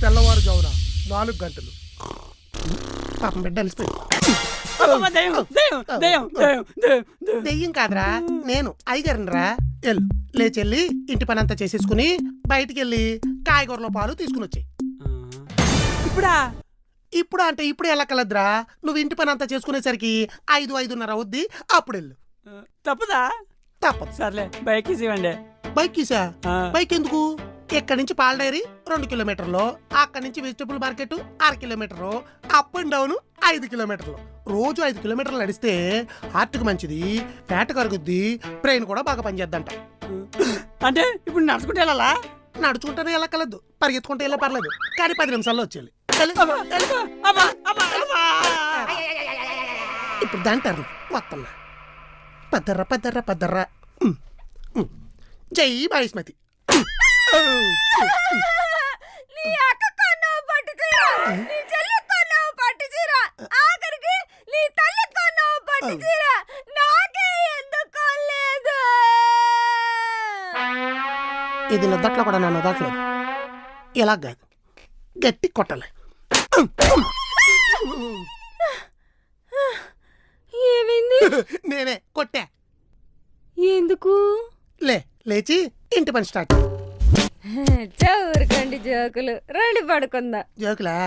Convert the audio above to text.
తెల్లవారుజామున 4 గంటలు. పాపం బిడ్డ అలిసిపోయి. దెయ్యం కాదురా, నేను అయ్యగారినిరా. ఎల్లు లేచెల్లి ఇంటి పని అంతా చేసేసుకుని బయటికి వెళ్ళి కాయగూరలో పాలు తీసుకుని వచ్చాయి. ఇప్పుడు అంటే ఇప్పుడు వెళ్ళక్కలద్రా, నువ్వు ఇంటి పని అంతా చేసుకునేసరికి 5-5:30 అవుద్ది. అప్పుడు వెళ్ళు. తప్పదా? తప్పదు. సర్లే, బైక్ ఇవ్వండి. బైక్ తీసా? బైక్ ఎందుకు? ఇక్కడి నుంచి పాల డైరీ 2 కిలోమీటర్లు, అక్కడి నుంచి vegetable market 1/2 kilometre, up and down 5 కిలోమీటర్లు. రోజు 5 కిలోమీటర్లు నడిస్తే హార్ట్కి మంచిది, ఫ్యాట్ కరుగుద్ది, బ్రెయిన్ కూడా బాగా పనిచేద్దంట. అంటే ఇప్పుడు నడుచుకుంటే వెళ్ళాలా? నడుచుకుంటేనే వెళ్ళక్కలద్దు, పరిగెత్తుకుంటే వెళ్ళే పర్లేదు, కానీ 10 నిమిషాల్లో వచ్చేయాలి. ఇప్పుడు దాని టర్న్ వస్తున్నా. పద్దర్రా పద్దర్రా పద్దర్రా. జై బాయిస్మతి. ఇది నొద్దట్లో కూడా నా నొదట్లేదు. ఇలా కాదు, గట్టి కొట్టాలి. ఏమైంది? నేనే కొట్టా. ఎందుకు? లేచి ఇంటి పని స్టార్ట్. చౌరకండి జోకులు. రండి పడుకుందా. జోకులా?